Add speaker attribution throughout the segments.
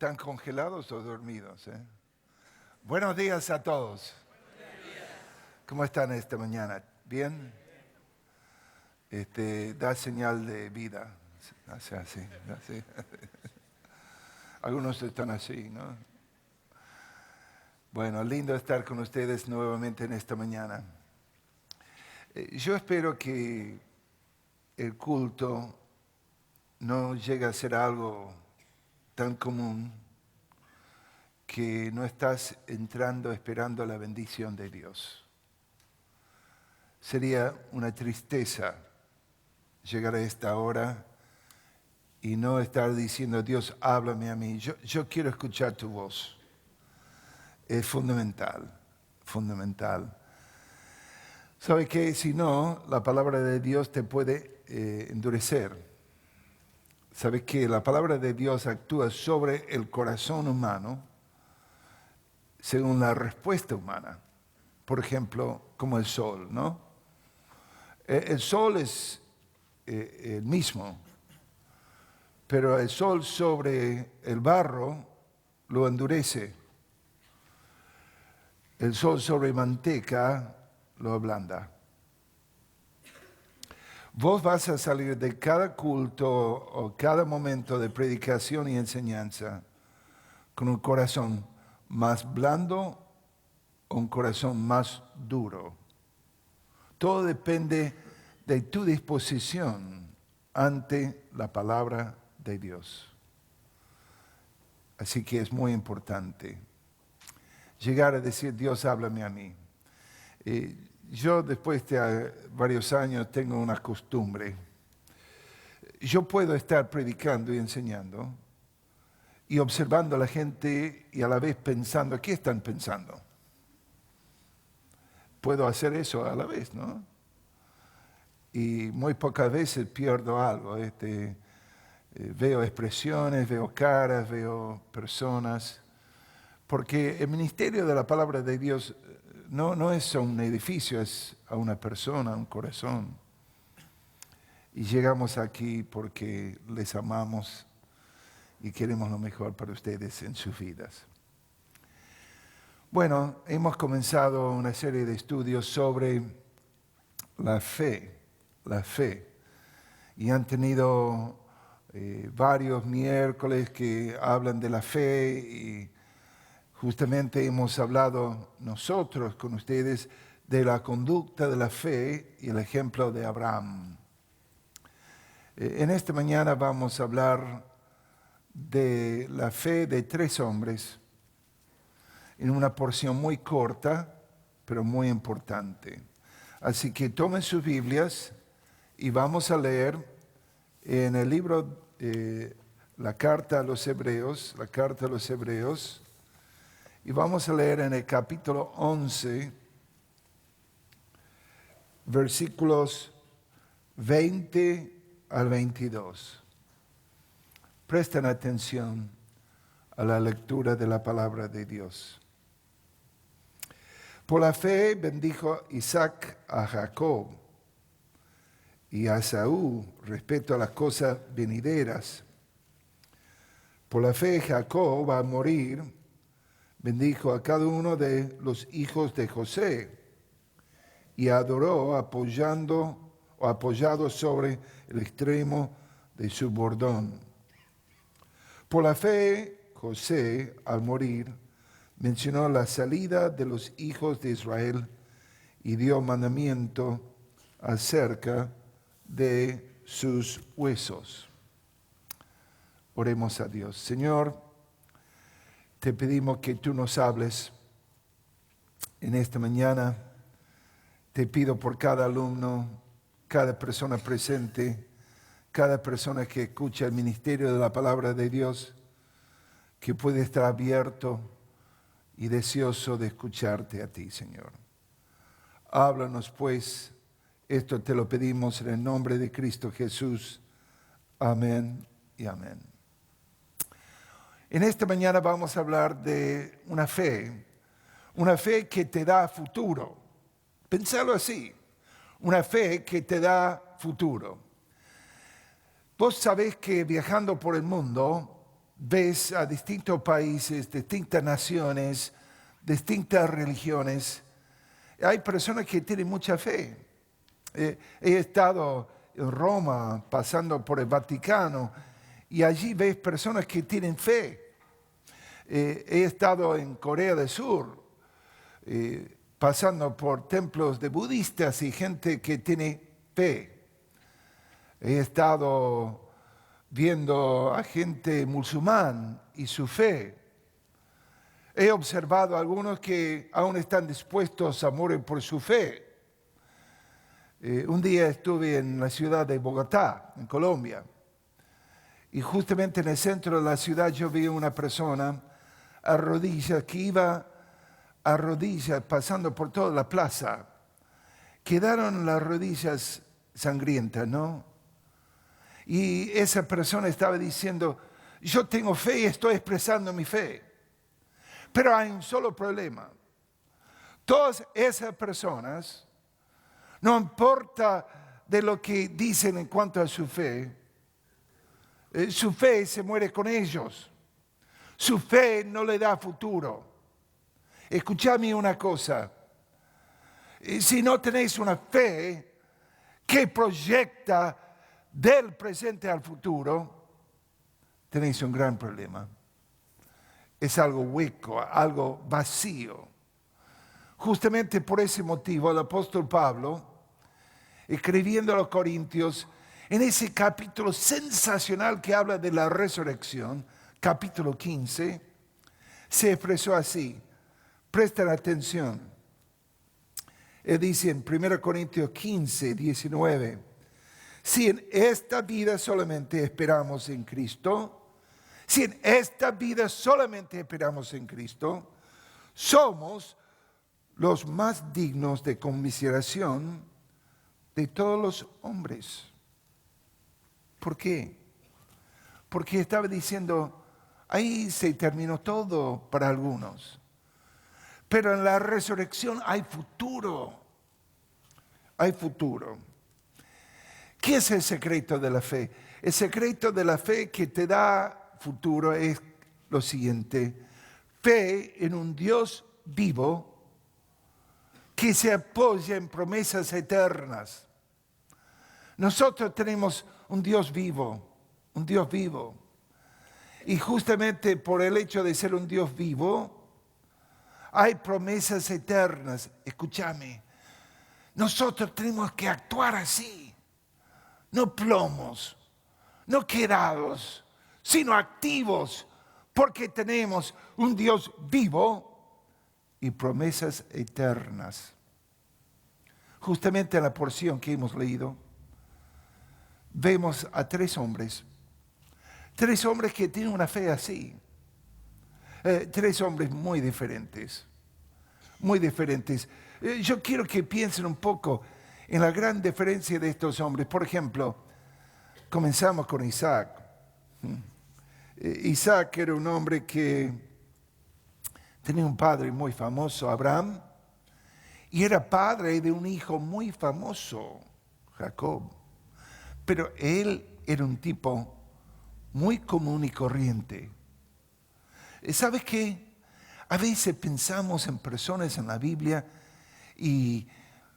Speaker 1: ¿Están congelados o dormidos? Buenos días a todos. ¿Cómo están esta mañana? ¿Bien? Da señal de vida. Hace así. Algunos están así, ¿no? Bueno, lindo estar con ustedes nuevamente en esta mañana. Yo espero que el culto no llegue a ser algo tan común que no estás entrando esperando la bendición de Dios. Sería una tristeza llegar a esta hora y no estar diciendo, Dios, háblame a mí. Yo quiero escuchar tu voz. Es fundamental. ¿Sabe qué? Si no, la palabra de Dios te puede endurecer. ¿Sabe qué? La palabra de Dios actúa sobre el corazón humano según la respuesta humana. Por ejemplo, como el sol, ¿no? El sol es el mismo, pero el sol sobre el barro lo endurece. El sol sobre manteca lo ablanda. Vos vas a salir de cada culto o cada momento de predicación y enseñanza con un corazón más blando o un corazón más duro. Todo depende de tu disposición ante la palabra de Dios. Así que es muy importante llegar a decir, Dios, háblame a mí. Yo después de varios años tengo una costumbre. Yo puedo estar predicando y enseñando y observando a la gente y a la vez pensando, ¿qué están pensando? Puedo hacer eso a la vez, ¿no? Y muy pocas veces pierdo algo. Veo expresiones, veo caras, veo personas. Porque el ministerio de la palabra de Dios no es a un edificio, es a una persona, a un corazón. Y llegamos aquí porque les amamos y queremos lo mejor para ustedes en sus vidas. Bueno, hemos comenzado una serie de estudios sobre la fe. Y han tenido varios miércoles que hablan de la fe y justamente hemos hablado nosotros con ustedes de la conducta de la fe y el ejemplo de Abraham. En esta mañana vamos a hablar de la fe de 3 hombres en una porción muy corta, pero muy importante. Así que tomen sus Biblias y vamos a leer en el libro, la carta a los Hebreos, y vamos a leer en el capítulo 11, versículos 20 al 22. Presten atención a la lectura de la palabra de Dios. Por la fe bendijo Isaac a Jacob y a Esaú respecto a las cosas venideras. Por la fe Jacob, al morir, bendijo a cada uno de los hijos de José y adoró apoyado sobre el extremo de su bordón. Por la fe José, al morir, mencionó la salida de los hijos de Israel y dio mandamiento acerca de sus huesos. Oremos a Dios. Señor, te pedimos que tú nos hables en esta mañana. Te pido por cada alumno, cada persona presente, cada persona que escucha el ministerio de la palabra de Dios, que puede estar abierto y deseoso de escucharte a ti, Señor. Háblanos, pues, esto te lo pedimos en el nombre de Cristo Jesús. Amén y amén. En esta mañana vamos a hablar de una fe que te da futuro. Pensalo así, una fe que te da futuro. Vos sabés que viajando por el mundo ves a distintos países, distintas naciones, distintas religiones. Hay personas que tienen mucha fe. He estado en Roma, pasando por el Vaticano, y allí ves personas que tienen fe. He estado en Corea del Sur, pasando por templos de budistas y gente que tiene fe. He estado viendo a gente musulmán y su fe. He observado a algunos que aún están dispuestos a morir por su fe. Un día estuve en la ciudad de Bogotá, en Colombia, y justamente en el centro de la ciudad yo vi una persona a rodillas, que iba a rodillas pasando por toda la plaza. Quedaron las rodillas sangrientas, ¿no? Y esa persona estaba diciendo, yo tengo fe y estoy expresando mi fe. Pero hay un solo problema. Todas esas personas, no importa de lo que dicen en cuanto a su fe se muere con ellos. Su fe no le da futuro. Escuchadme una cosa. Si no tenéis una fe que proyecta del presente al futuro, tenéis un gran problema. Es algo hueco, algo vacío. Justamente por ese motivo el apóstol Pablo, escribiendo a los Corintios, en ese capítulo sensacional que habla de la resurrección, capítulo 15, se expresó así. Presten atención. Él dice en 1 Corintios 15, 19, si en esta vida solamente esperamos en Cristo, si en esta vida solamente esperamos en Cristo, somos los más dignos de conmiseración de todos los hombres. ¿Por qué? Porque estaba diciendo, ahí se terminó todo para algunos. Pero en la resurrección hay futuro. Hay futuro. ¿Qué es el secreto de la fe? El secreto de la fe que te da futuro es lo siguiente: fe en un Dios vivo que se apoya en promesas eternas. Nosotros tenemos un Dios vivo, un Dios vivo. Y justamente por el hecho de ser un Dios vivo, hay promesas eternas. Escúchame, nosotros tenemos que actuar así, no plomos, no quedados, sino activos, porque tenemos un Dios vivo y promesas eternas. Justamente en la porción que hemos leído, vemos a tres hombres que tienen una fe así. Tres hombres muy diferentes, muy diferentes. Yo quiero que piensen un poco en la gran diferencia de estos hombres. Por ejemplo, comenzamos con Isaac. Isaac era un hombre que tenía un padre muy famoso, Abraham, y era padre de un hijo muy famoso, Jacob. Pero él era un tipo muy común y corriente. ¿Sabes qué? A veces pensamos en personas en la Biblia y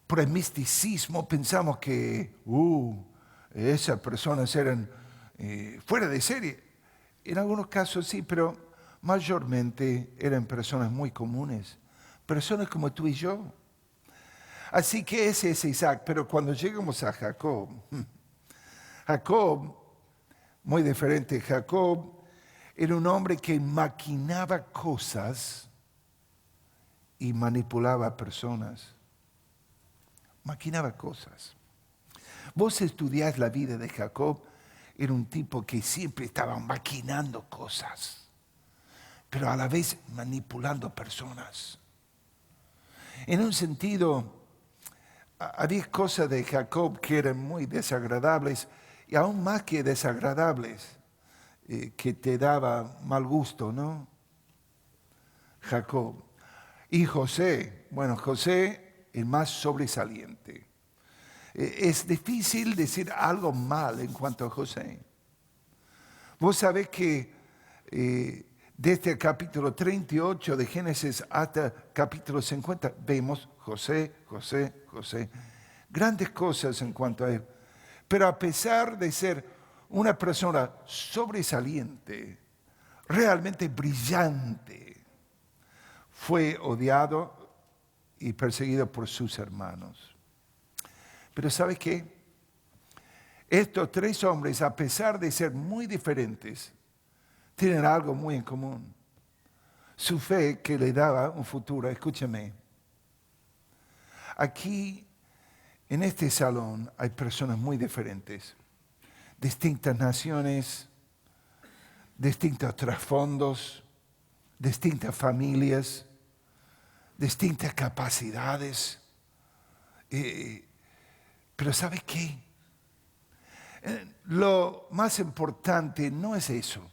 Speaker 1: por el misticismo pensamos que esas personas eran fuera de serie. En algunos casos sí, pero mayormente eran personas muy comunes, personas como tú y yo. Así que ese es Isaac, pero cuando llegamos a Jacob, muy diferente. Jacob era un hombre que maquinaba cosas y manipulaba personas. Maquinaba cosas. Vos estudiás la vida de Jacob, era un tipo que siempre estaba maquinando cosas, pero a la vez manipulando personas. En un sentido, había cosas de Jacob que eran muy desagradables, y aún más que desagradables, que te daba mal gusto, ¿no? Jacob. Y José, bueno, José el más sobresaliente. Es difícil decir algo mal en cuanto a José. Vos sabés que Desde el capítulo 38 de Génesis hasta capítulo 50, vemos José. Grandes cosas en cuanto a él. Pero a pesar de ser una persona sobresaliente, realmente brillante, fue odiado y perseguido por sus hermanos. Pero ¿sabe qué? Estos tres hombres, a pesar de ser muy diferentes, tienen algo muy en común. Su fe que le daba un futuro. Escúcheme. Aquí, en este salón, hay personas muy diferentes. Distintas naciones, distintos trasfondos, distintas familias, distintas capacidades. Pero ¿sabe qué? Lo más importante no es eso.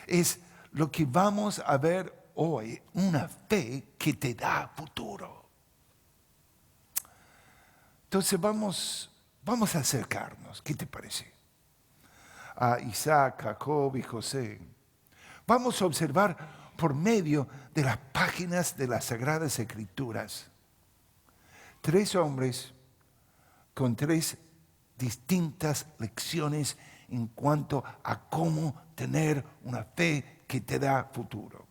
Speaker 1: Es lo que vamos a ver hoy, una fe que te da futuro. Entonces vamos a acercarnos, ¿qué te parece? A Isaac, Jacob y José. Vamos a observar por medio de las páginas de las Sagradas Escrituras. Tres hombres con tres distintas lecciones en cuanto a cómo tener una fe que te da futuro.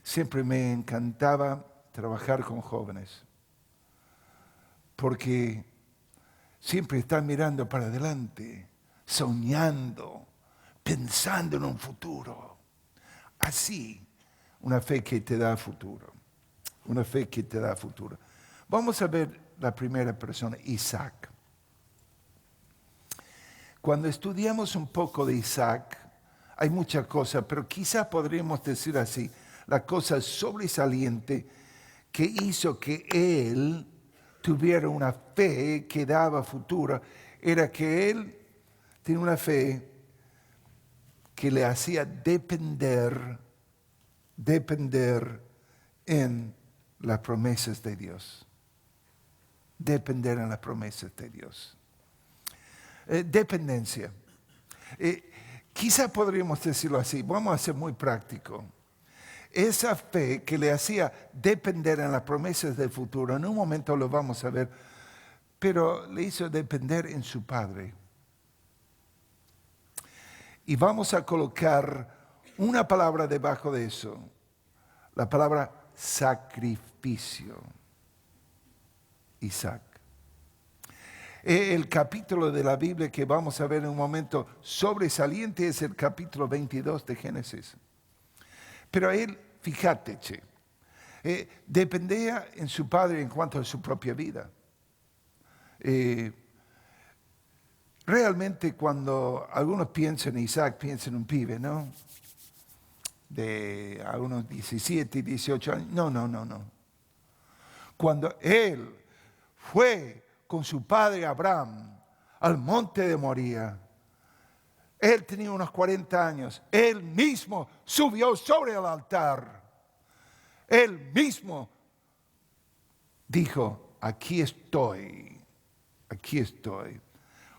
Speaker 1: Siempre me encantaba trabajar con jóvenes, porque siempre están mirando para adelante, soñando, pensando en un futuro. Así, una fe que te da futuro. Una fe que te da futuro. Vamos a ver la primera persona, Isaac. Cuando estudiamos un poco de Isaac, hay muchas cosas, pero quizás podríamos decir así, la cosa sobresaliente que hizo que él tuviera una fe que daba futuro, era que él tenía una fe que le hacía depender en las promesas de Dios. Depender en las promesas de Dios. Dependencia. Quizá podríamos decirlo así, vamos a ser muy prácticos. Esa fe que le hacía depender en las promesas del futuro, en un momento lo vamos a ver, pero le hizo depender en su Padre. Y vamos a colocar una palabra debajo de eso, la palabra sacrificio. Isaac. El capítulo de la Biblia que vamos a ver en un momento sobresaliente es el capítulo 22 de Génesis. Pero él, fíjate, dependía en su padre en cuanto a su propia vida. Realmente cuando algunos piensan en Isaac, piensan en un pibe, ¿no? De algunos 17, 18 años. No. Cuando él fue con su padre Abraham al monte de Moría, él tenía unos 40 años. Él mismo subió sobre el altar. Él mismo dijo, aquí estoy.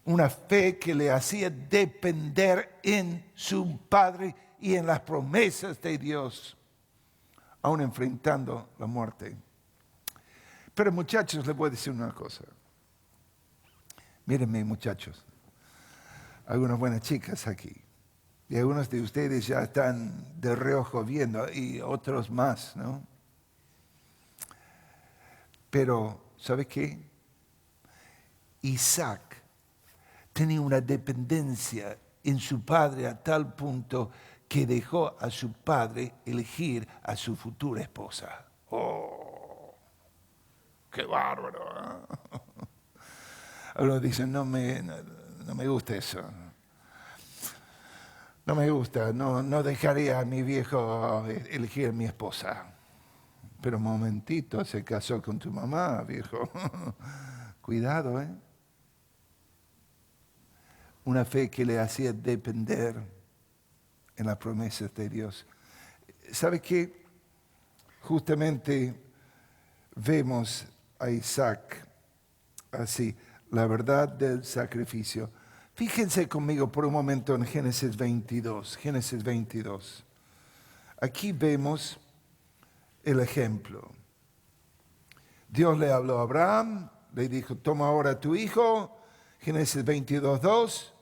Speaker 1: Una fe que le hacía depender en su Padre y en las promesas de Dios, aún enfrentando la muerte. Pero muchachos, les voy a decir una cosa. Mírenme, muchachos. Algunas buenas chicas aquí. Y algunos de ustedes ya están de reojo viendo y otros más, ¿no? Pero, ¿sabe qué? Isaac tenía una dependencia en su padre a tal punto que dejó a su padre elegir a su futura esposa. ¡Oh! ¡Qué bárbaro! ¿Eh? Algunos dicen, no me gusta eso. No me gusta, no dejaría a mi viejo elegir a mi esposa. Pero un momentito, se casó con tu mamá, viejo. Cuidado, ¿eh? Una fe que le hacía depender en las promesas de Dios. ¿Sabe qué? Justamente vemos a Isaac así, la verdad del sacrificio. Fíjense conmigo por un momento en Génesis 22. Génesis 22. Aquí vemos el ejemplo. Dios le habló a Abraham, le dijo, toma ahora tu hijo, Génesis 22:2,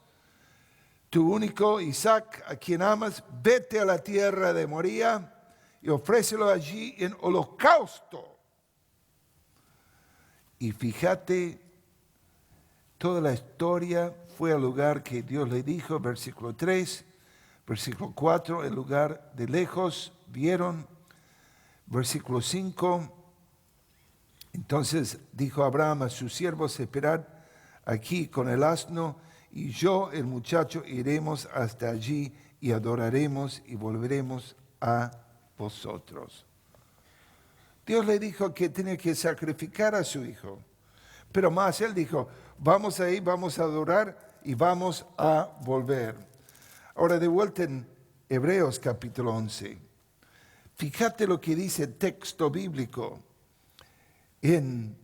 Speaker 1: tu único Isaac, a quien amas, vete a la tierra de Moría y ofrécelo allí en holocausto. Y fíjate, toda la historia fue al lugar que Dios le dijo, versículo 3, versículo 4, el lugar de lejos, vieron, versículo 5, entonces dijo Abraham a sus siervos, esperad aquí con el asno, y yo, el muchacho, iremos hasta allí y adoraremos y volveremos a vosotros. Dios le dijo que tenía que sacrificar a su hijo, pero más él dijo, vamos a ir, vamos a adorar y vamos a volver. Ahora de vuelta en Hebreos capítulo 11. Fíjate lo que dice el texto bíblico en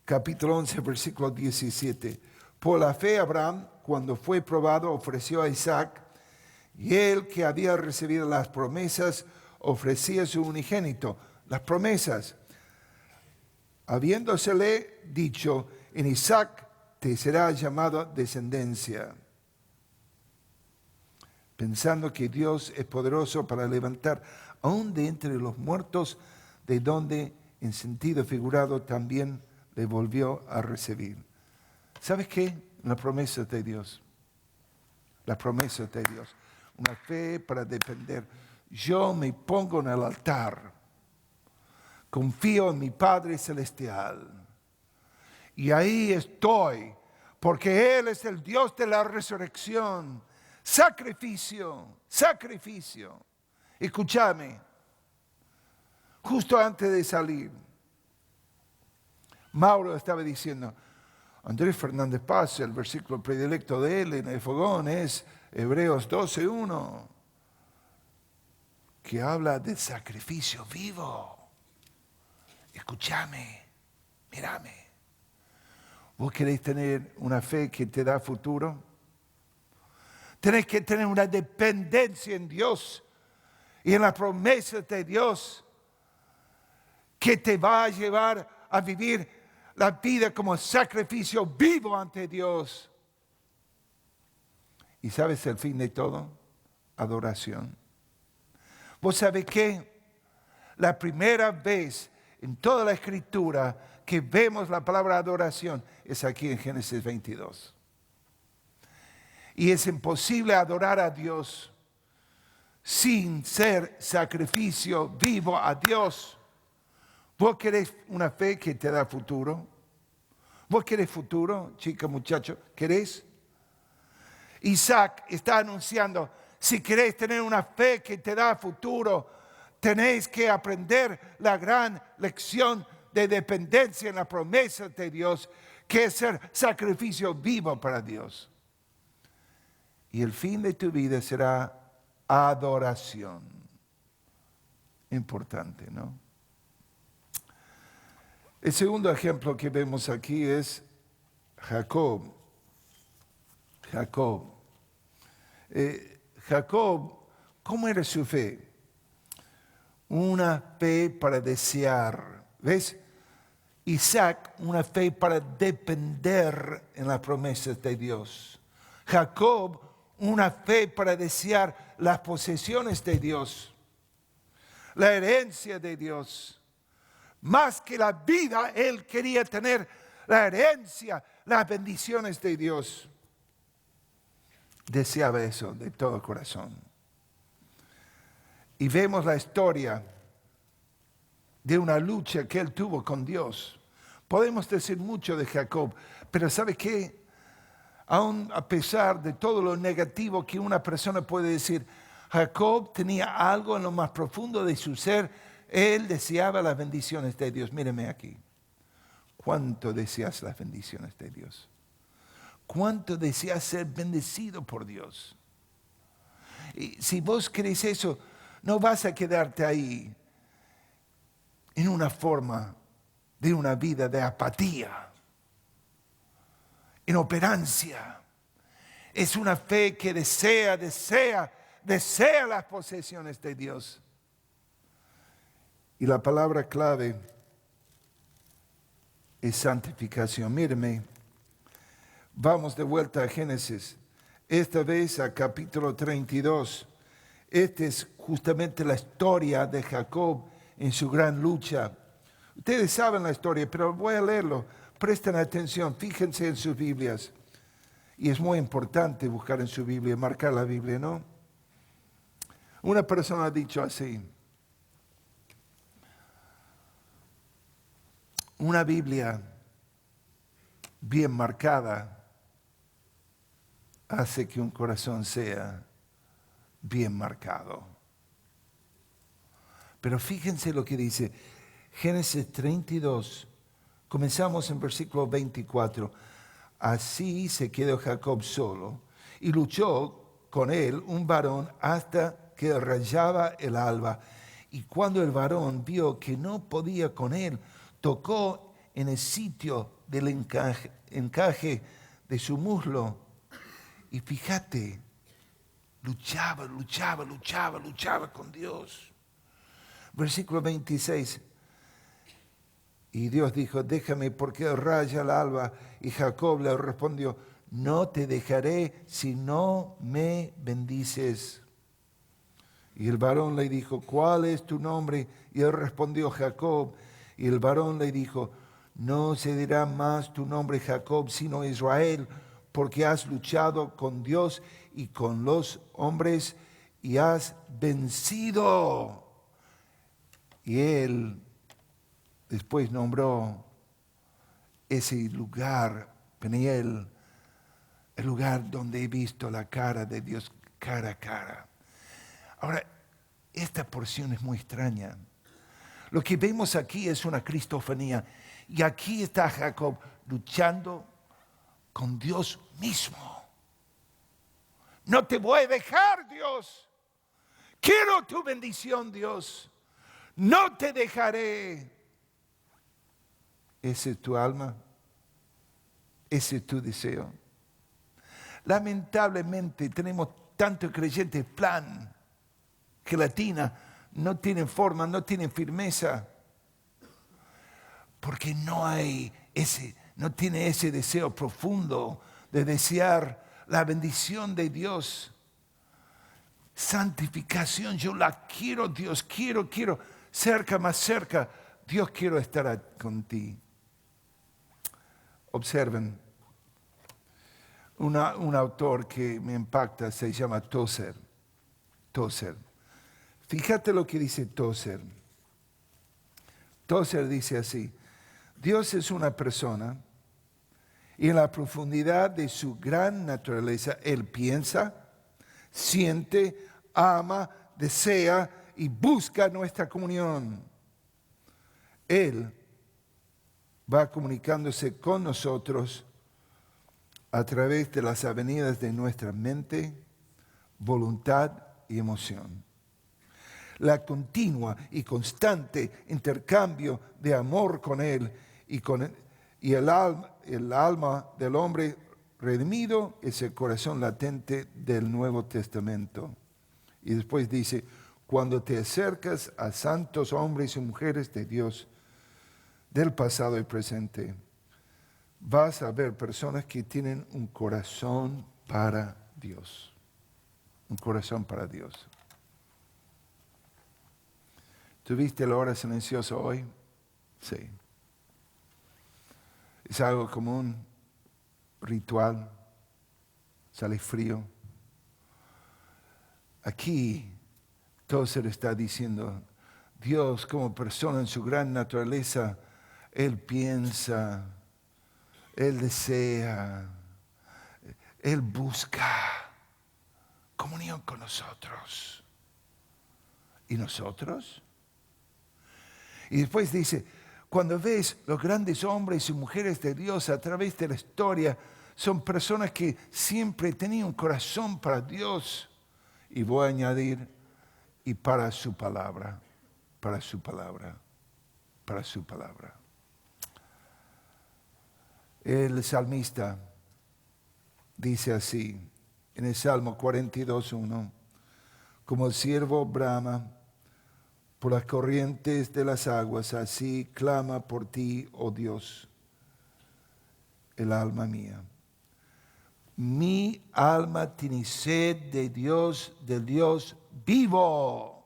Speaker 1: capítulo 11, versículo 17. Por la fe Abraham, cuando fue probado, ofreció a Isaac, y él que había recibido las promesas, ofrecía su unigénito. Las promesas, habiéndosele dicho, en Isaac te será llamado descendencia, pensando que Dios es poderoso para levantar aún de entre los muertos, de donde en sentido figurado también le volvió a recibir. ¿Sabes qué? La promesa de Dios. La promesa de Dios. Una fe para depender. Yo me pongo en el altar. Confío en mi Padre Celestial. Y ahí estoy, porque Él es el Dios de la resurrección. Sacrificio, sacrificio. Escúchame, justo antes de salir, Mauro estaba diciendo, Andrés Fernández Paz, el versículo predilecto de él en el fogón es Hebreos 12:1, que habla del sacrificio vivo. Escúchame, mírame. ¿Vos querés tener una fe que te da futuro? Tenés que tener una dependencia en Dios y en las promesas de Dios que te va a llevar a vivir la vida como sacrificio vivo ante Dios. ¿Y sabes el fin de todo? Adoración. ¿Vos sabés qué? La primera vez en toda la Escritura que vemos la palabra adoración es aquí en Génesis 22. Y es imposible adorar a Dios sin ser sacrificio vivo a Dios. ¿Vos querés una fe que te da futuro? ¿Vos querés futuro, chica, muchacho? ¿Querés? Isaac está anunciando, si querés tener una fe que te da futuro, tenéis que aprender la gran lección de dependencia en la promesa de Dios, que es ser sacrificio vivo para Dios. Y el fin de tu vida será adoración. Importante, ¿no? El segundo ejemplo que vemos aquí es Jacob. Jacob, ¿cómo era su fe? Una fe para desear. ¿Ves? Isaac, una fe para depender en las promesas de Dios. Jacob, una fe para desear las posesiones de Dios, la herencia de Dios. Más que la vida, él quería tener la herencia, las bendiciones de Dios. Deseaba eso de todo corazón. Y vemos la historia de una lucha que él tuvo con Dios. Podemos decir mucho de Jacob, pero ¿sabe qué? Aún a pesar de todo lo negativo que una persona puede decir, Jacob tenía algo en lo más profundo de su ser. Él deseaba las bendiciones de Dios. Míreme aquí. ¿Cuánto deseas las bendiciones de Dios? ¿Cuánto deseas ser bendecido por Dios? Y si vos querés eso, no vas a quedarte ahí en una forma de una vida de apatía, inoperancia. Es una fe que desea las posesiones de Dios. Y la palabra clave es santificación. Míreme, vamos de vuelta a Génesis, esta vez a capítulo 32. Esta es justamente la historia de Jacob en su gran lucha. Ustedes saben la historia, pero voy a leerlo. Presten atención, fíjense en sus Biblias. Y es muy importante buscar en su Biblia, marcar la Biblia, ¿no? Una persona ha dicho así: una Biblia bien marcada hace que un corazón sea bien marcado. Pero fíjense lo que dice Génesis 32, comenzamos en versículo 24. Así se quedó Jacob solo y luchó con él un varón hasta que rayaba el alba. Y cuando el varón vio que no podía con él, tocó en el sitio del encaje de su muslo. Y fíjate, luchaba con Dios. Versículo 26. Y Dios dijo: déjame, porque raya el alba. Y Jacob le respondió: no te dejaré si no me bendices. Y el varón le dijo: ¿cuál es tu nombre? Y él respondió: Jacob. Y el varón le dijo: no se dirá más tu nombre Jacob, sino Israel, porque has luchado con Dios y con los hombres y has vencido. Y él después nombró ese lugar, Peniel, el lugar donde he visto la cara de Dios cara a cara. Ahora, esta porción es muy extraña. Lo que vemos aquí es una cristofanía. Y aquí está Jacob luchando con Dios mismo. No te voy a dejar, Dios. Quiero tu bendición, Dios. No te dejaré. ¿Ese es tu alma? ¿Ese es tu deseo? Lamentablemente tenemos tantos creyentes plan, gelatina, no tienen forma, no tienen firmeza, porque no tiene ese deseo profundo de desear la bendición de Dios. Santificación, yo la quiero, Dios, quiero, cerca, más cerca, Dios, quiero estar contigo. Observen, un autor que me impacta se llama Tozer. Fíjate lo que dice Tozer. Tozer dice así: Dios es una persona y en la profundidad de su gran naturaleza Él piensa, siente, ama, desea y busca nuestra comunión. Él va comunicándose con nosotros a través de las avenidas de nuestra mente, voluntad y emoción. La continua y constante intercambio de amor con Él y el alma del hombre redimido es el corazón latente del Nuevo Testamento. Y después dice: cuando te acercas a santos hombres y mujeres de Dios, del pasado y presente, vas a ver personas que tienen un corazón para Dios. Un corazón para Dios. ¿Tuviste la hora silenciosa hoy? Sí. Es algo como un ritual. Sale frío. Aquí Tozer está diciendo: Dios como persona en su gran naturaleza, Él piensa, Él desea, Él busca comunión con nosotros. ¿Y nosotros? Y después dice: cuando ves los grandes hombres y mujeres de Dios a través de la historia, son personas que siempre tenían un corazón para Dios. Y voy a añadir: y para su palabra, para su palabra, para su palabra. El salmista dice así en el Salmo 42:1. Como el ciervo brama por las corrientes de las aguas, así clama por ti, oh Dios, el alma mía. Mi alma tiene sed de Dios, del Dios vivo.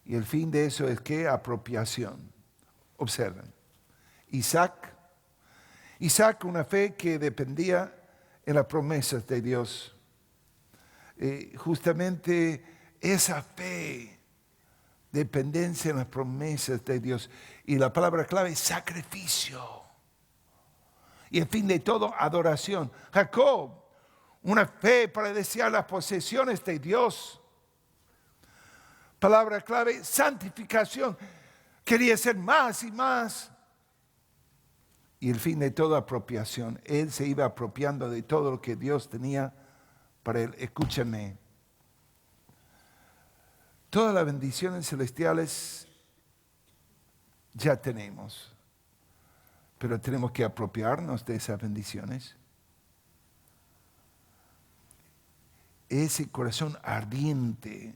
Speaker 1: Y el fin de eso es que apropiación. Observen. Isaac, una fe que dependía en las promesas de Dios. Justamente esa fe, dependencia en las promesas de Dios. Y la palabra clave es sacrificio. Y en fin de todo, adoración. Jacob, una fe para desear las posesiones de Dios. Palabra clave, santificación. Quería ser más y más. Y el fin de toda apropiación. Él se iba apropiando de todo lo que Dios tenía para él. Escúchame. Todas las bendiciones celestiales ya tenemos. Pero tenemos que apropiarnos de esas bendiciones. Ese corazón ardiente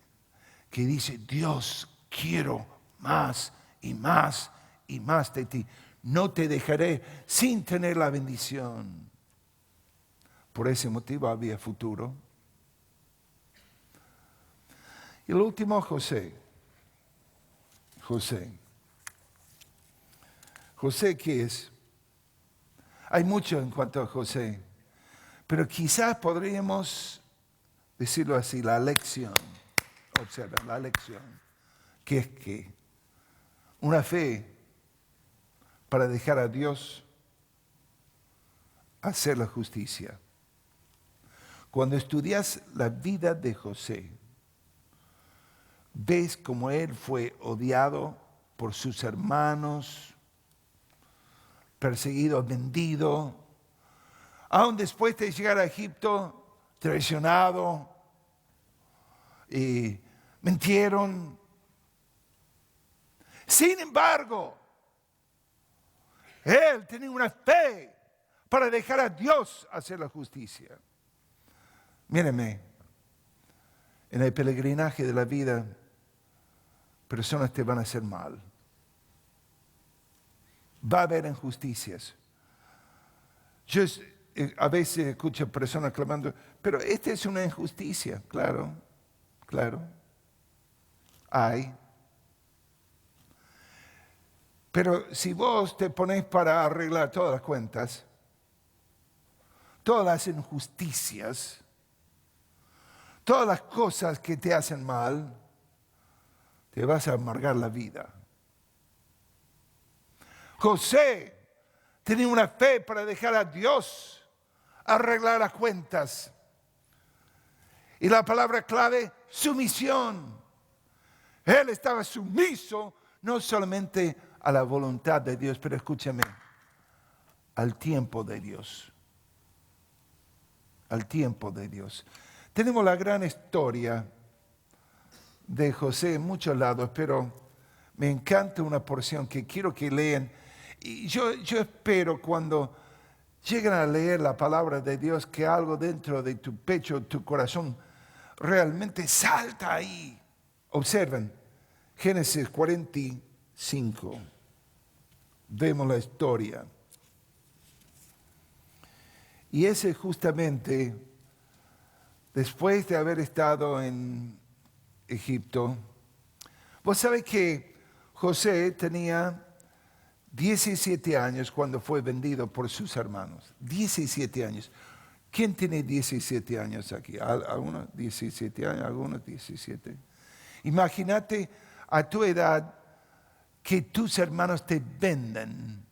Speaker 1: que dice, Dios, quiero más y más y más de ti. No te dejaré sin tener la bendición. Por ese motivo había futuro. Y el último, José. José, ¿qué es? Hay mucho en cuanto a José, pero quizás podríamos decirlo así, la lección. Observen, la lección. ¿Qué es qué? Una fe para dejar a Dios hacer la justicia. Cuando estudias la vida de José, ves cómo él fue odiado por sus hermanos, perseguido, vendido, aún después de llegar a Egipto, traicionado, y mintieron. Sin embargo, él tenía una fe para dejar a Dios hacer la justicia. Mírenme, en el peregrinaje de la vida, personas te van a hacer mal. Va a haber injusticias. Yo a veces escucho personas clamando, pero esta es una injusticia. Claro. Hay. Pero si vos te pones para arreglar todas las cuentas, todas las injusticias, todas las cosas que te hacen mal, te vas a amargar la vida. José tenía una fe para dejar a Dios arreglar las cuentas. Y la palabra clave, sumisión. Él estaba sumiso no solamente a la voluntad de Dios, pero escúchame, al tiempo de Dios. Al tiempo de Dios. Tenemos la gran historia de José en muchos lados, pero me encanta una porción que quiero que lean. Y yo espero cuando lleguen a leer la palabra de Dios que algo dentro de tu pecho, tu corazón, realmente salta ahí. Observen, Génesis 45. Vemos la historia. Y ese justamente, después de haber estado en Egipto, vos sabés que José tenía 17 años cuando fue vendido por sus hermanos. 17 años. ¿Quién tiene 17 años aquí? ¿Algunos 17 años? ¿Algunos 17? Imagínate a tu edad que tus hermanos te venden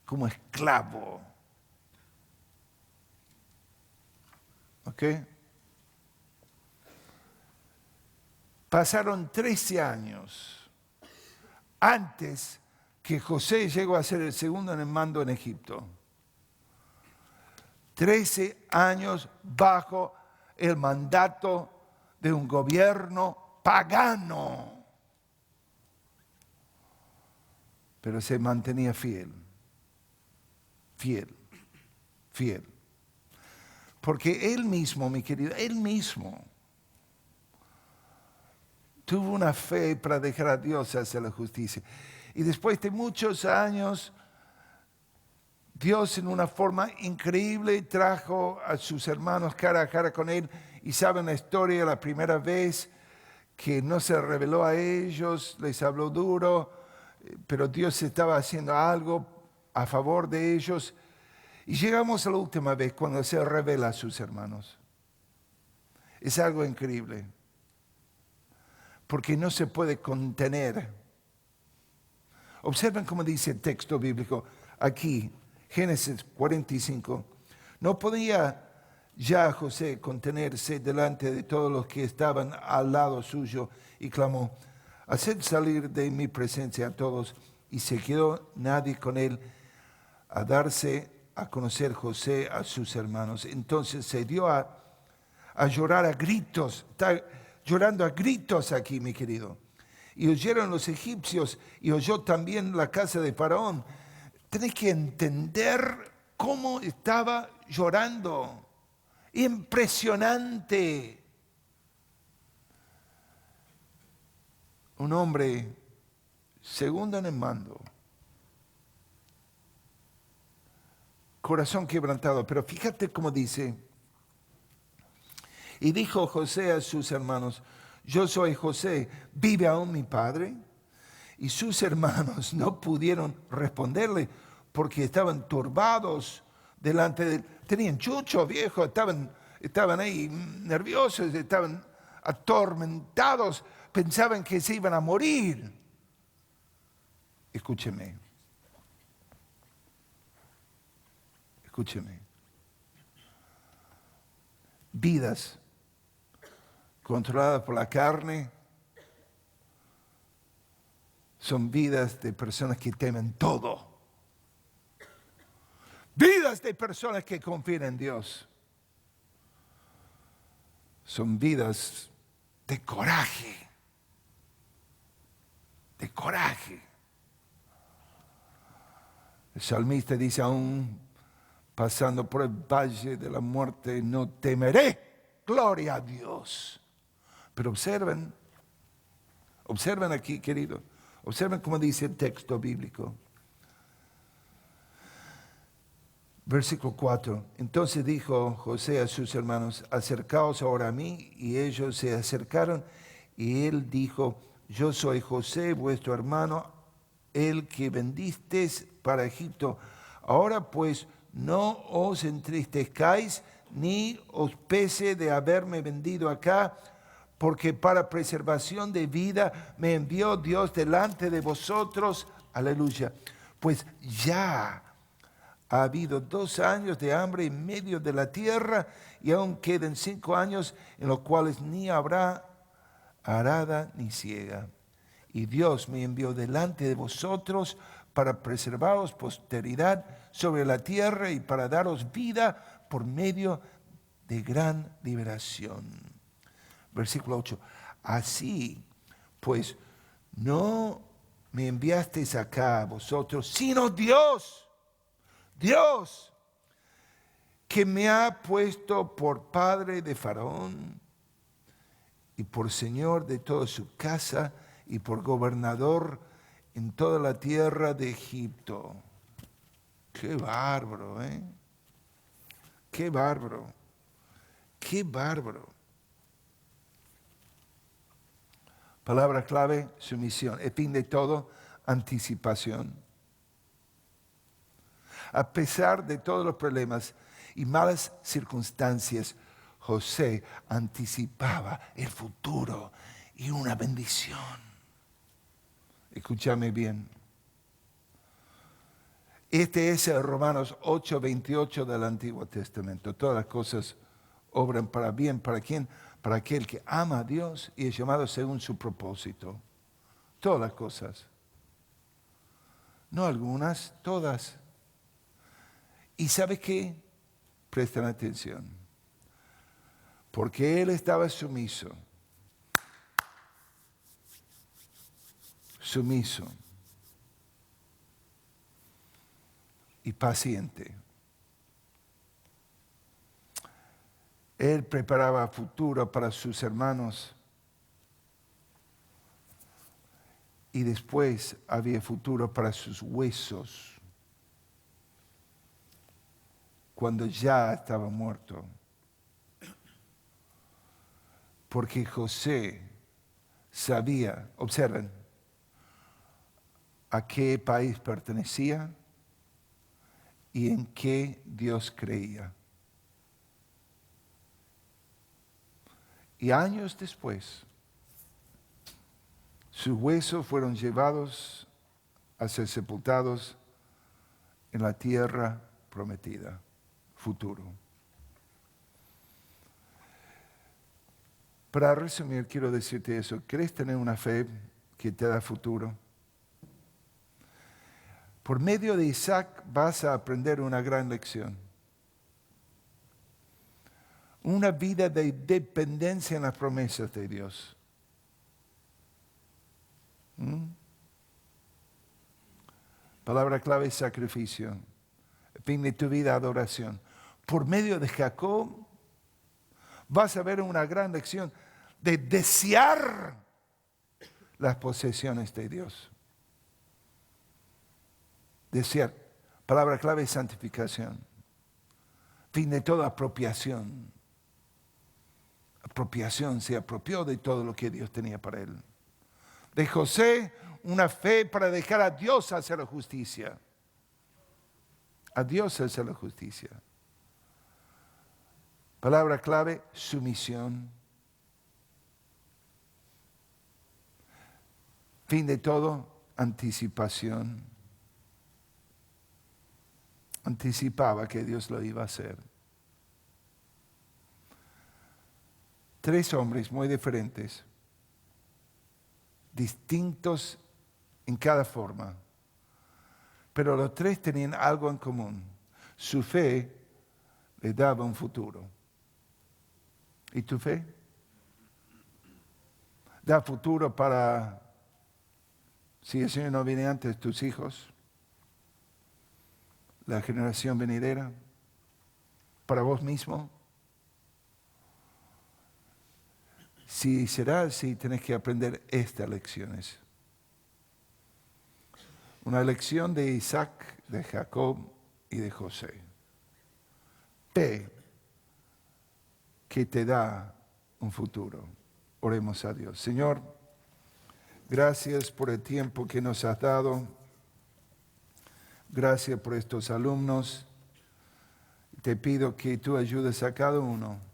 Speaker 1: como esclavo. ¿Ok? Pasaron 13 años antes que José llegó a ser el segundo en el mando en Egipto. 13 años bajo el mandato de un gobierno pagano. Pero se mantenía fiel. Porque él mismo, mi querido, él mismo tuvo una fe para dejar a Dios hacer la justicia. Y después de muchos años, Dios en una forma increíble trajo a sus hermanos cara a cara con él. Y saben la historia, la primera vez que no se reveló a ellos, les habló duro, pero Dios estaba haciendo algo a favor de ellos. Y llegamos a la última vez cuando se revela a sus hermanos. Es algo increíble, porque no se puede contener. Observen cómo dice el texto bíblico aquí, Génesis 45. No podía ya José contenerse delante de todos los que estaban al lado suyo y clamó: haced salir de mi presencia a todos. Y se quedó nadie con él a darse a conocer José a sus hermanos. Entonces se dio a llorar a gritos. Está llorando a gritos aquí, mi querido. Y oyeron los egipcios y oyó también la casa de Faraón. Tenés que entender cómo estaba llorando. Impresionante. Un hombre segundo en el mando. Corazón quebrantado. Pero fíjate cómo dice: y dijo José a sus hermanos: yo soy José, ¿vive aún mi padre? Y sus hermanos no pudieron responderle porque estaban turbados delante de él. Tenían chucho viejo, estaban ahí nerviosos, estaban atormentados, pensaban que se iban a morir. Escúcheme. Vidas controladas por la carne son vidas de personas que temen todo. Vidas de personas que confían en Dios son vidas de coraje. De coraje. El salmista dice: aún pasando por el valle de la muerte no temeré. Gloria a Dios. Pero observen aquí, querido. Observen cómo dice el texto bíblico. Versículo 4. Entonces dijo José a sus hermanos: acercaos ahora a mí. Y ellos se acercaron. Y él dijo: yo soy José, vuestro hermano, el que vendisteis para Egipto. Ahora pues no os entristezcáis, ni os pese de haberme vendido acá, porque para preservación de vida me envió Dios delante de vosotros. Aleluya. Pues ya ha habido 2 años de hambre en medio de la tierra, y aún quedan 5 años en los cuales ni habrá arada ni siega. Y Dios me envió delante de vosotros para preservaros posteridad sobre la tierra y para daros vida por medio de gran liberación. Versículo 8. Así pues, no me enviasteis acá a vosotros, sino Dios, que me ha puesto por padre de Faraón y por señor de toda su casa y por gobernador en toda la tierra de Egipto. Qué bárbaro, ¿eh? Qué bárbaro. Qué bárbaro. Palabra clave: sumisión. El fin de todo: anticipación. A pesar de todos los problemas y malas circunstancias, José anticipaba el futuro y una bendición. Escúchame bien. Este es el Romanos 8:28 del Antiguo Testamento. Todas las cosas obran para bien. ¿Para quién? Para aquel que ama a Dios y es llamado según su propósito. Todas las cosas. No algunas, todas. ¿Y sabe qué? Presten atención. Porque él estaba sumiso. Y paciente. Él preparaba futuro para sus hermanos. Y después había futuro para sus huesos, cuando ya estaba muerto. Porque José sabía, observen, a qué país pertenecía y en qué Dios creía. Y años después, sus huesos fueron llevados a ser sepultados en la tierra prometida, futuro. Para resumir, quiero decirte eso. ¿Querés tener una fe que te da futuro? Por medio de Isaac vas a aprender una gran lección. Una vida de dependencia en las promesas de Dios. Palabra clave es sacrificio. Fin de tu vida, adoración. Por medio de Jacob vas a ver una gran lección de desear las posesiones de Dios. Desear. Palabra clave es santificación. Fin de toda apropiación. Apropiación, se apropió de todo lo que Dios tenía para él. De José, una fe para dejar a Dios hacer la justicia. A Dios hacer la justicia. Palabra clave, sumisión. Fin de todo, anticipación. Anticipaba que Dios lo iba a hacer. 3 hombres muy diferentes, distintos en cada forma, pero los 3 tenían algo en común. Su fe les daba un futuro. ¿Y tu fe? Da futuro para, si el Señor no viene antes, tus hijos, la generación venidera, para vos mismo. Si será así, tenés que aprender estas lecciones. Una lección de Isaac, de Jacob y de José. Fe que te da un futuro. Oremos a Dios. Señor, gracias por el tiempo que nos has dado. Gracias por estos alumnos. Te pido que tú ayudes a cada uno.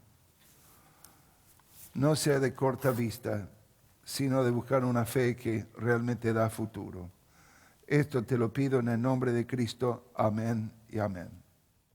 Speaker 1: No sea de corta vista, sino de buscar una fe que realmente da futuro. Esto te lo pido en el nombre de Cristo. Amén y amén.